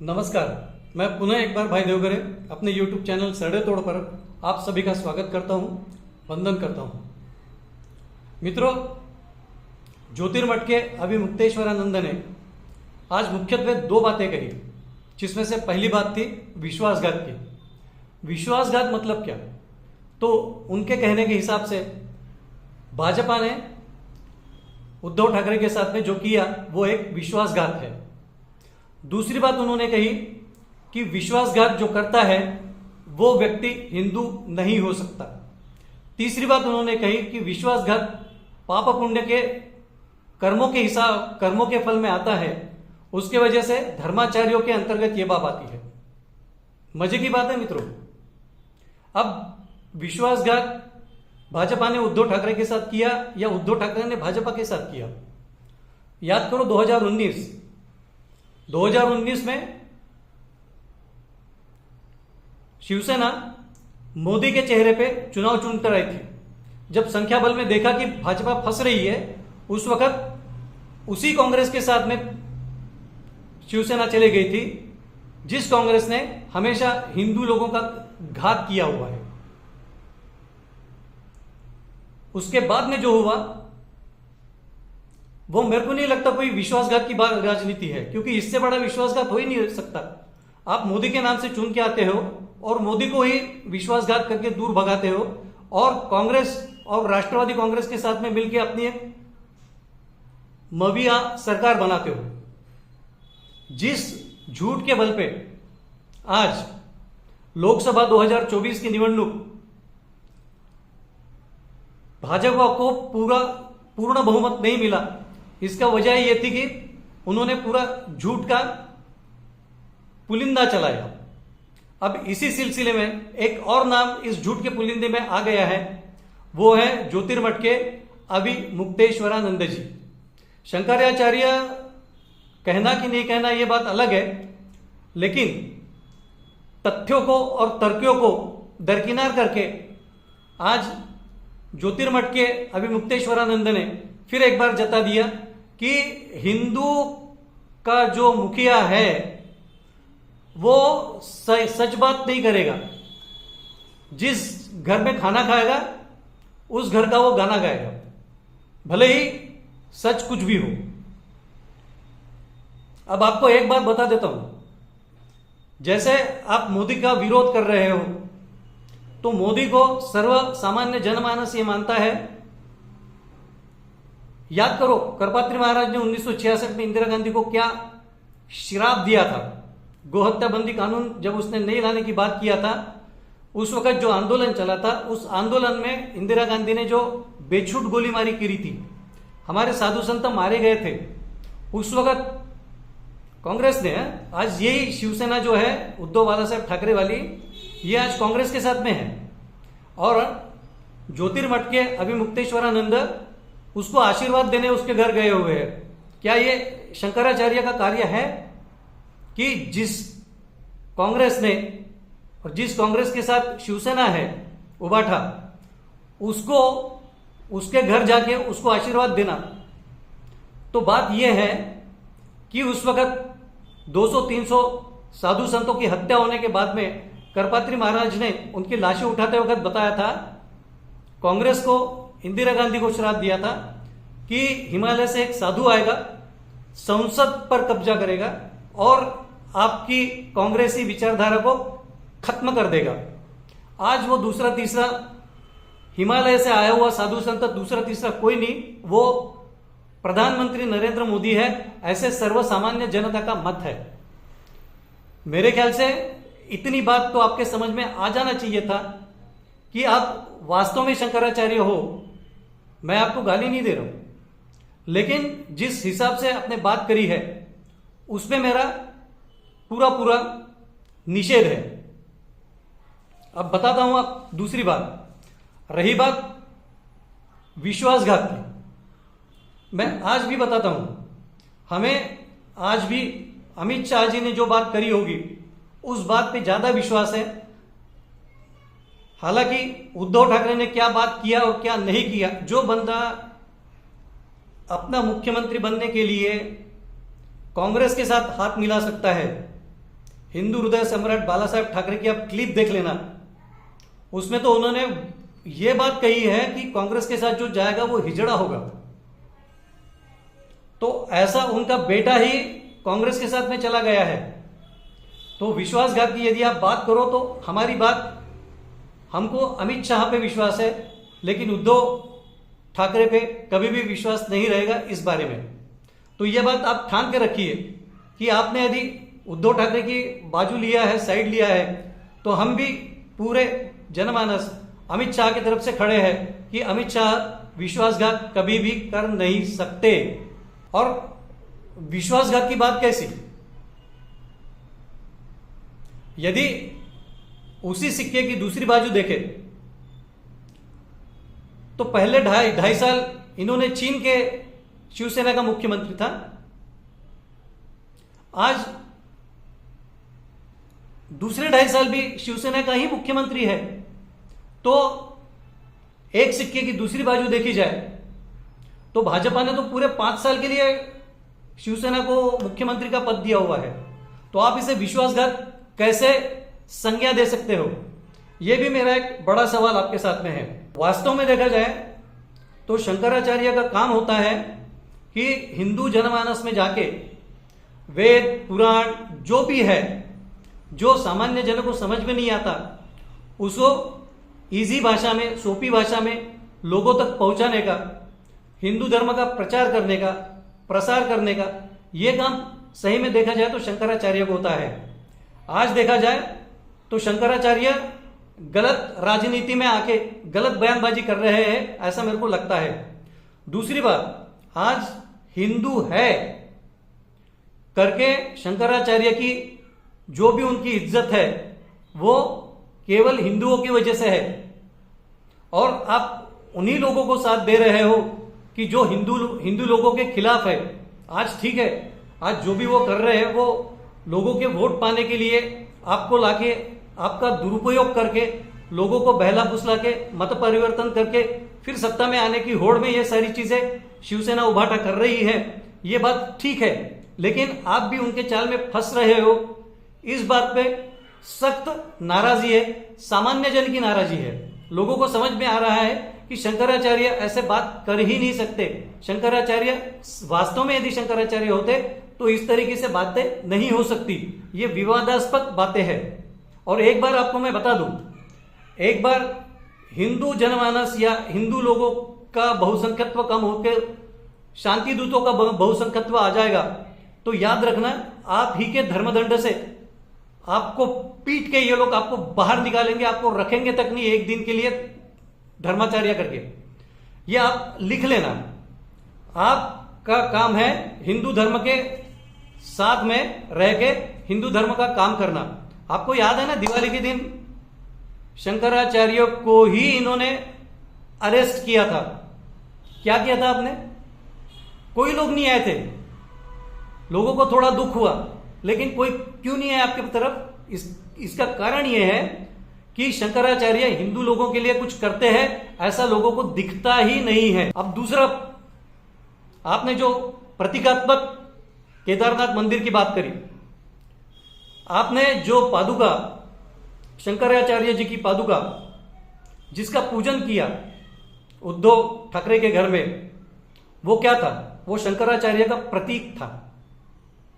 नमस्कार। मैं पुनः एक बार भाई देवगरे अपने YouTube चैनल सड़े तोड़ पर आप सभी का स्वागत करता हूं, वंदन करता हूं। मित्रों, ज्योतिर्मठ के अभिमुक्तेश्वरानंद ने आज मुख्यत्वे दो बातें कही, जिसमें से पहली बात थी विश्वासघात की। विश्वासघात मतलब क्या? तो उनके कहने के हिसाब से भाजपा ने उद्धव ठाकरे के साथ में जो किया वो एक विश्वासघात है। दूसरी बात उन्होंने कही कि विश्वासघात जो करता है वो व्यक्ति हिंदू नहीं हो सकता। तीसरी बात उन्होंने कही कि विश्वासघात पाप पुण्य के कर्मों के फल में आता है, उसके वजह से धर्माचार्यों के अंतर्गत ये बात आती है। मजे की बात है मित्रों। अब विश्वासघात भाजपा ने उद्धव ठाकरे के साथ किया या उद्धव ठाकरे ने भाजपा के साथ किया? याद करो 2019 में शिवसेना मोदी के चेहरे पे चुनाव चुनकर आई थी। जब संख्या बल में देखा कि भाजपा फंस रही है, उस वक्त उसी कांग्रेस के साथ में शिवसेना चली गई थी, जिस कांग्रेस ने हमेशा हिंदू लोगों का घात किया हुआ है। उसके बाद में जो हुआ वो मेरे को नहीं लगता कोई विश्वासघात की राजनीति है, क्योंकि इससे बड़ा विश्वासघात हो ही नहीं सकता। आप मोदी के नाम से चुन के आते हो और मोदी को ही विश्वासघात करके दूर भगाते हो, और कांग्रेस और राष्ट्रवादी कांग्रेस के साथ में मिलकर अपनी एक मविया सरकार बनाते हो। जिस झूठ के बल पे आज लोकसभा 2024 की निवडणूक भाजपा को पूर्ण बहुमत नहीं मिला, इसका वजह यह थी कि उन्होंने पूरा झूठ का पुलिंदा चलाया। अब इसी सिलसिले में एक और नाम इस झूठ के पुलिंदे में आ गया है, वो है ज्योतिर्मठ के अभिमुक्तेश्वरानंद जी। शंकराचार्य कहना कि नहीं कहना ये बात अलग है, लेकिन तथ्यों को और तर्कों को दरकिनार करके आज ज्योतिर्मठ के अभिमुक्तेश्वरानंद ने फिर एक बार जता दिया कि हिंदू का जो मुखिया है वो सच बात नहीं करेगा। जिस घर में खाना खाएगा उस घर का वो गाना गाएगा, भले ही सच कुछ भी हो। अब आपको एक बात बता देता हूं, जैसे आप मोदी का विरोध कर रहे हो तो मोदी को सर्व सामान्य जनमानस ये मानता है। याद करो करपात्री महाराज ने 1966 में इंदिरा गांधी को क्या श्राप दिया था। गोहत्या बंदी कानून जब उसने नहीं लाने की बात किया था, उस वक्त जो आंदोलन चला था, उस आंदोलन में इंदिरा गांधी ने जो बेछूट गोलीमारी की थी, हमारे साधु संत मारे गए थे। उस वक्त कांग्रेस ने, आज यही शिवसेना जो है उद्धव बाला साहेब ठाकरे वाली, ये आज कांग्रेस के साथ में है, और ज्योतिर्मठ के अभिमुक्तेश्वरानंद उसको आशीर्वाद देने उसके घर गए हुए हैं। क्या ये शंकराचार्य का कार्य है कि जिस कांग्रेस ने और जिस कांग्रेस के साथ शिवसेना है उबाठा, उसको उसके घर जाके उसको आशीर्वाद देना? तो बात यह है कि उस वक्त 200-300 साधु संतों की हत्या होने के बाद में करपात्री महाराज ने उनकी लाशें उठाते वक्त बताया था, कांग्रेस को, इंदिरा गांधी को श्राप दिया था कि हिमालय से एक साधु आएगा, संसद पर कब्जा करेगा और आपकी कांग्रेसी विचारधारा को खत्म कर देगा। आज वो दूसरा तीसरा हिमालय से आया हुआ साधु संत दूसरा तीसरा कोई नहीं, वो प्रधानमंत्री नरेंद्र मोदी है, ऐसे सर्वसामान्य जनता का मत है। मेरे ख्याल से इतनी बात तो आपके समझ में आ जाना चाहिए था कि आप वास्तव में शंकराचार्य हो। मैं आपको गाली नहीं दे रहा हूं, लेकिन जिस हिसाब से आपने बात करी है उसमें मेरा पूरा निषेध है। अब बताता हूं। आप दूसरी बात, रही बात विश्वासघात की, मैं आज भी बताता हूं। हमें आज भी अमित शाह जी ने जो बात करी होगी उस बात पे ज्यादा विश्वास है। हालांकि उद्धव ठाकरे ने क्या बात किया और क्या नहीं किया, जो बंदा अपना मुख्यमंत्री बनने के लिए कांग्रेस के साथ हाथ मिला सकता है, हिंदू हृदय सम्राट बाला साहेब ठाकरे की आप क्लिप देख लेना। उसमें तो उन्होंने ये बात कही है कि कांग्रेस के साथ जो जाएगा वो हिजड़ा होगा। तो ऐसा उनका बेटा ही कांग्रेस के साथ में चला गया है। तो विश्वासघात की यदि आप बात करो तो हमारी बात, हमको अमित शाह पे विश्वास है, लेकिन उद्धव ठाकरे पे कभी भी विश्वास नहीं रहेगा इस बारे में। तो यह बात आप ठान के रखिए कि आपने यदि उद्धव ठाकरे की बाजू लिया है, साइड लिया है, तो हम भी पूरे जनमानस अमित शाह की तरफ से खड़े हैं कि अमित शाह विश्वासघात कभी भी कर नहीं सकते। और विश्वासघात की बात कैसी, यदि उसी सिक्के की दूसरी बाजू देखे तो पहले ढाई साल इन्होंने चीन के शिवसेना का मुख्यमंत्री था, आज दूसरे 2.5 साल भी शिवसेना का ही मुख्यमंत्री है। तो एक सिक्के की दूसरी बाजू देखी जाए तो भाजपा ने तो पूरे 5 साल के लिए शिवसेना को मुख्यमंत्री का पद दिया हुआ है। तो आप इसे विश्वासघात कैसे संज्ञा दे सकते हो, यह भी मेरा एक बड़ा सवाल आपके साथ में है। वास्तव में देखा जाए तो शंकराचार्य का काम होता है कि हिंदू जनमानस में जाके वेद पुराण जो भी है, जो सामान्य जन को समझ में नहीं आता, उसको इजी भाषा में, सोपी भाषा में लोगों तक पहुंचाने का, हिंदू धर्म का प्रचार करने का, प्रसार करने का, यह काम सही में देखा जाए तो शंकराचार्य को होता है। आज देखा जाए तो शंकराचार्य गलत राजनीति में आके गलत बयानबाजी कर रहे हैं, ऐसा मेरे को लगता है। दूसरी बात, आज हिंदू है करके शंकराचार्य की जो भी उनकी इज्जत है वो केवल हिंदुओं की वजह से है। और आप उन्हीं लोगों को साथ दे रहे हो कि जो हिंदू लोगों के खिलाफ है। आज ठीक है, आज जो भी वो कर रहे हैं वो लोगों के वोट पाने के लिए आपको लाके, आपका दुरुपयोग करके, लोगों को बहला फुसला के, मत परिवर्तन करके फिर सत्ता में आने की होड़ में ये सारी चीजें शिवसेना उभाटा कर रही है। ये बात ठीक है, लेकिन आप भी उनके चाल में फंस रहे हो। इस बात पे सख्त नाराजगी है, सामान्य जन की नाराजगी है। लोगों को समझ में आ रहा है कि शंकराचार्य ऐसे बात कर ही नहीं सकते। शंकराचार्य वास्तव में यदि शंकराचार्य होते तो इस तरीके से बातें नहीं हो सकती। ये विवादास्पद बातें हैं। और एक बार आपको मैं बता दूं, एक बार हिंदू जनमानस या हिंदू लोगों का बहुसंख्यत्व कम होकर शांति दूतों का बहुसंख्यत्व आ जाएगा तो याद रखना, आप ही के धर्मदंड से आपको पीट के ये लोग आपको बाहर निकालेंगे, आपको रखेंगे तक नहीं एक दिन के लिए धर्माचार्य करके। ये आप लिख लेना। आपका काम है हिंदू धर्म के साथ में रह के हिंदू धर्म का काम करना। आपको याद है ना, दिवाली के दिन शंकराचार्य को ही इन्होंने अरेस्ट किया था। क्या किया था आपने? कोई लोग नहीं आए थे, लोगों को थोड़ा दुख हुआ, लेकिन कोई क्यों नहीं आया आपकी तरफ? इसका कारण यह है कि शंकराचार्य हिंदू लोगों के लिए कुछ करते हैं, ऐसा लोगों को दिखता ही नहीं है। अब दूसरा, आपने जो प्रतीकात्मक केदारनाथ मंदिर की बात करी, आपने जो पादुका, शंकराचार्य जी की पादुका जिसका पूजन किया उद्धव ठाकरे के घर में, वो क्या था? वो शंकराचार्य का प्रतीक था,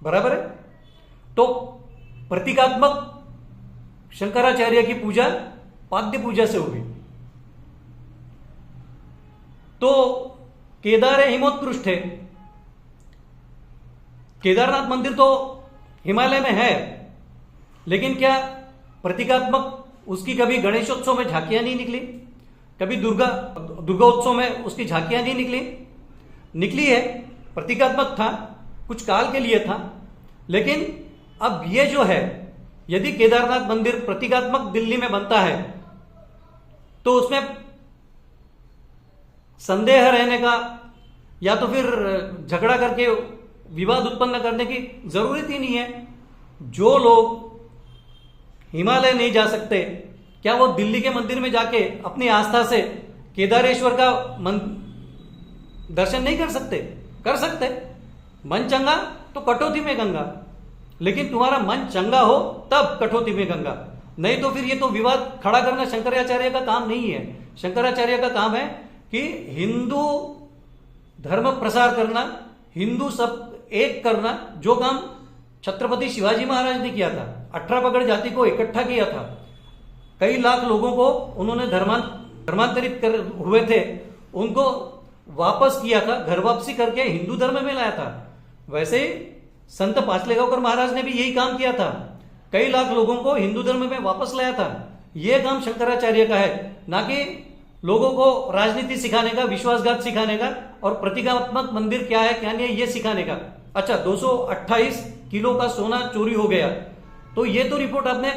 बराबर है? तो प्रतीकात्मक शंकराचार्य की पूजा पाद्य पूजा से होगी। तो केदार हिमोत्कृष्ट है। केदारनाथ मंदिर तो हिमालय में है, लेकिन क्या प्रतीकात्मक उसकी कभी गणेशोत्सव में झांकियां नहीं निकली? कभी दुर्गोत्सव में उसकी झांकियां नहीं निकली है। प्रतीकात्मक था, कुछ काल के लिए था। लेकिन अब ये जो है, यदि केदारनाथ मंदिर प्रतीकात्मक दिल्ली में बनता है तो उसमें संदेह रहने का या तो फिर झगड़ा करके विवाद उत्पन्न करने की जरूरत ही नहीं है। जो लोग हिमालय नहीं जा सकते, क्या वो दिल्ली के मंदिर में जाके अपनी आस्था से केदारेश्वर का दर्शन नहीं कर सकते? कर सकते। मन चंगा तो कटौती में गंगा। लेकिन तुम्हारा मन चंगा हो तब कठौती में गंगा। नहीं तो फिर ये तो विवाद खड़ा करना शंकराचार्य का काम नहीं है। शंकराचार्य का काम है कि हिंदू धर्म प्रसार करना, हिंदू सब एक करना। जो काम छत्रपति शिवाजी महाराज ने किया था, 18 पगड़ जाति को इकट्ठा किया था, कई लाख लोगों को उन्होंने धर्मांतरित कर हुए थे, उनको वापस किया था, घर वापसी करके हिंदू धर्म में लाया था। वैसे ही संत पाचलेगांवकर महाराज ने भी यही काम किया था, कई लाख लोगों को हिंदू धर्म में वापस लाया था। यह काम शंकराचार्य का है, ना कि लोगों को राजनीति सिखाने का, विश्वासघात सिखाने का और प्रतीकात्मक मंदिर क्या है क्या नहीं है ये सिखाने का। अच्छा, 228 किलो का सोना चोरी हो गया, तो ये तो रिपोर्ट आपने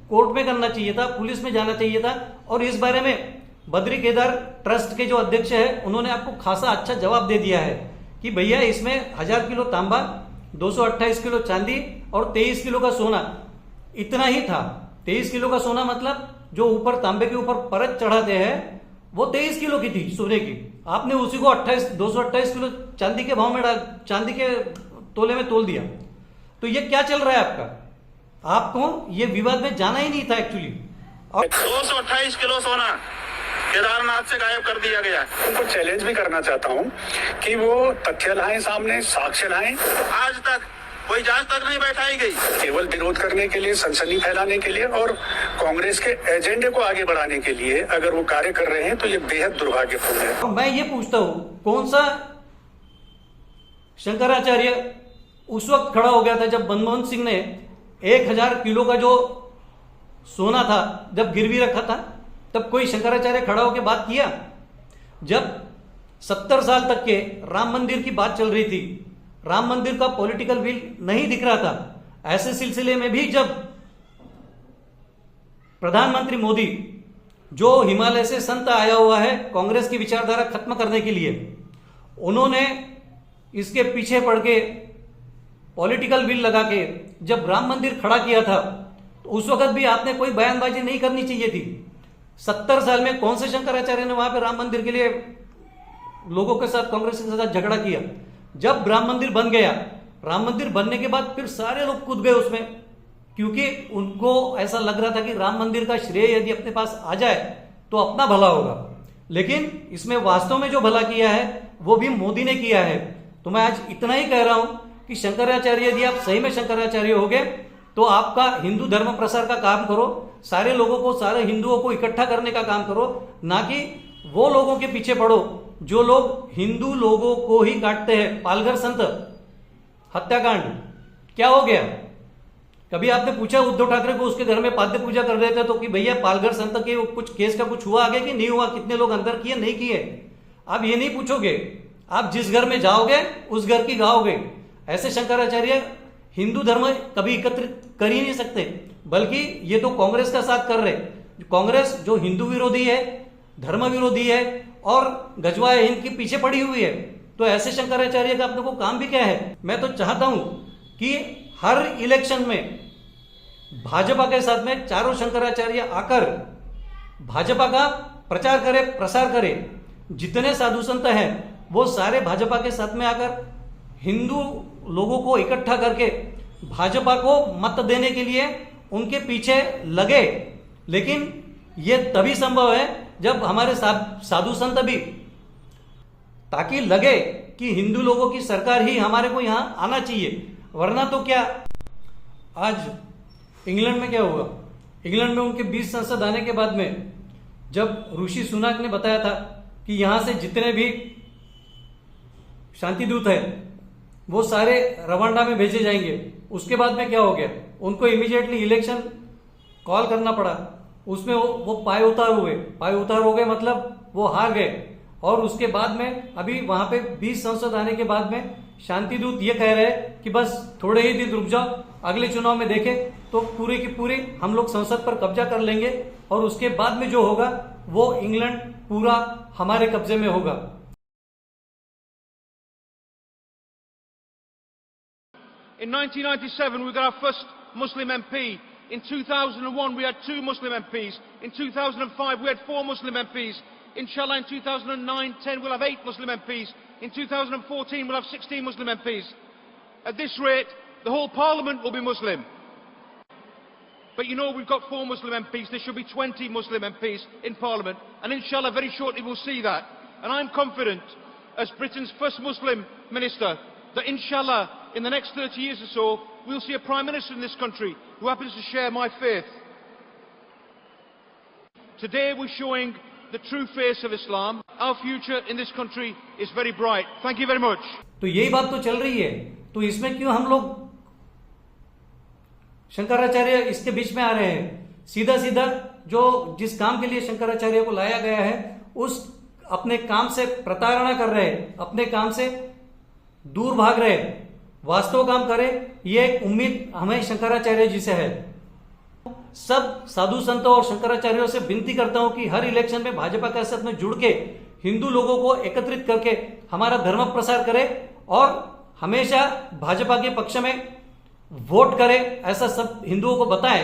कोर्ट में करना चाहिए था, पुलिस में जाना चाहिए था। और इस बारे में बद्री केदार ट्रस्ट के जो अध्यक्ष है उन्होंने आपको खासा अच्छा जवाब दे दिया है कि भैया इसमें 1000 किलो तांबा, 228 किलो चांदी और 23 किलो का सोना, इतना ही था। 23 किलो का सोना मतलब जो ऊपर तांबे के ऊपर परत चढ़ाते हैं वो 23 किलो की थी सोने की। आपने उसी को 228 किलो चांदी के भाव में चांदी के तोले में तोल दिया। तो ये क्या चल रहा है आपका? आपको ये विवाद में जाना ही नहीं था एक्चुअली। और 228 किलो सोना केदारनाथ से गायब कर दिया गया। उनको चैलेंज भी करना चाहता हूं कि वो तथ्य लाएं सामने, साक्ष्य लाएं। आज तक कोई जांच तक नहीं बैठाई गई, केवल विरोध करने के लिए, सनसनी फैलाने के लिए और कांग्रेस के एजेंडे को आगे बढ़ाने के लिए अगर वो कार्य कर रहे हैं तो ये बेहद दुर्भाग्यपूर्ण है। मैं ये पूछता हूं, कौन सा शंकराचार्य उस वक्त खड़ा हो गया था जब मनमोहन सिंह ने 1000 किलो का जो सोना था जब गिरवी रखा था, तब कोई शंकराचार्य खड़ा होकर बात किया? जब 70 साल तक के राम मंदिर की बात चल रही थी, राम मंदिर का पॉलिटिकल विल नहीं दिख रहा था, ऐसे सिलसिले में भी जब प्रधानमंत्री मोदी, जो हिमालय से संत आया हुआ है कांग्रेस की विचारधारा खत्म करने के लिए, उन्होंने इसके पीछे पड़ के पॉलिटिकल विल लगा के जब राम मंदिर खड़ा किया था, तो उस वक्त भी आपने कोई बयानबाजी नहीं करनी चाहिए थी। 70 साल में कौन से शंकराचार्य ने वहां पे राम मंदिर के लिए लोगों के साथ, कांग्रेस के साथ झगड़ा किया? जब राम मंदिर बन गया, राम मंदिर बनने के बाद फिर सारे लोग कूद गए उसमें, क्योंकि उनको ऐसा लग रहा था कि राम मंदिर का श्रेय यदि अपने पास आ जाए तो अपना भला होगा। लेकिन इसमें वास्तव में जो भला किया है वो भी मोदी ने किया है। तो मैं आज इतना ही कह रहा हूं कि शंकराचार्य, यदि आप सही में शंकराचार्य हो गए तो आपका हिंदू धर्म प्रसार का काम करो, सारे लोगों को, सारे हिंदुओं को इकट्ठा करने का काम करो, ना कि वो लोगों के पीछे पड़ो जो लोग हिंदू लोगों को ही काटते हैं। पालघर संत हत्याकांड क्या हो गया? कभी आपने पूछा उद्धव ठाकरे को, उसके घर में पाद्य पूजा कर रहे थे तो, कि भैया पालघर संत के कुछ केस का कुछ हुआ आगे कि नहीं हुआ, कितने लोग अंदर किए नहीं किए? आप ये नहीं पूछोगे, आप जिस घर में जाओगे उस घर की गाओगे। ऐसे शंकराचार्य हिंदू धर्म कभी एकत्रित कर ही नहीं सकते, बल्कि ये तो कांग्रेस का साथ कर रहे। कांग्रेस जो हिंदू विरोधी है, धर्म विरोधी है और गजवा हिंद के पीछे पड़ी हुई है, तो ऐसे शंकराचार्य का अपने को काम भी क्या है? मैं तो चाहता हूं कि हर इलेक्शन में भाजपा के साथ में चारों शंकराचार्य आकर भाजपा का प्रचार करे, प्रसार करे। जितने साधु संत हैं वो सारे भाजपा के साथ में आकर हिंदू लोगों को इकट्ठा करके भाजपा को मत देने के लिए उनके पीछे लगे। लेकिन यह तभी संभव है जब हमारे साधु संत भी, ताकि लगे कि हिंदू लोगों की सरकार ही हमारे को यहां आना चाहिए। वरना तो क्या, आज इंग्लैंड में क्या हुआ? इंग्लैंड में उनके 20 संसद आने के बाद में जब ऋषि सुनाक ने बताया था कि यहां से जितने भी शांति दूत हैं वो सारे रवांडा में भेजे जाएंगे, उसके बाद में क्या हो गया? उनको इमीडिएटली इलेक्शन कॉल करना पड़ा। उसमें वो पाय उतार हो गए, मतलब वो हार गए। और उसके बाद में अभी वहां पे 20 संसद आने के बाद में शांति दूत ये कह रहे हैं कि बस थोड़े ही दिन रुक जाओ, अगले चुनाव में देखें तो पूरे की पूरी हम लोग संसद पर कब्जा कर लेंगे और उसके बाद में जो होगा वो इंग्लैंड पूरा हमारे कब्जे में होगा। In 1997 we got our first Muslim MP. In 2001 we had 2 Muslim MPs. In 2005 we had 4 Muslim MPs. Inshallah in 2009-10 we'll have 8 Muslim MPs. In 2014 we'll have 16 Muslim MPs. At this rate the whole parliament will be Muslim. But you know, we've got 4 Muslim MPs, there should be 20 Muslim MPs in Parliament, and inshallah very shortly we'll see that. And I'm confident, as Britain's first Muslim minister, that inshallah in the next 30 years or so, we'll see a Prime Minister in this country who happens to share my faith. Today we're showing the true face of Islam. Our future in this country is very bright. Thank you very much. तो यही बात तो चल रही है, तो इसमें क्यों हम लोग शंकराचार्य इसके बीच में आ रहे हैं? सीधा सीधा जो जिस काम के लिए शंकराचार्य को लाया गया है उस अपने काम से प्रताड़ना कर रहे हैं, अपने काम से दूर भाग रहे हैं, वास्तव काम करे, ये एक उम्मीद हमें शंकराचार्य जी से है। सब साधु संतों और शंकराचार्यों से विनती करता हूं कि हर इलेक्शन में भाजपा के साथ में जुड़ के हिंदू लोगों को एकत्रित करके हमारा धर्म प्रसार करे और हमेशा भाजपा के पक्ष में वोट करे, ऐसा सब हिंदुओं को बताएं।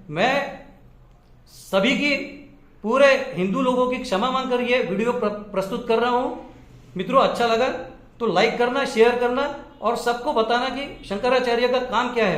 मैं सभी की पूरे हिंदू लोगों की क्षमा मांगकर ये वीडियो प्रस्तुत कर रहा हूं। मित्रों, अच्छा लगा तो लाइक करना, शेयर करना और सबको बताना कि शंकराचार्य का काम क्या है।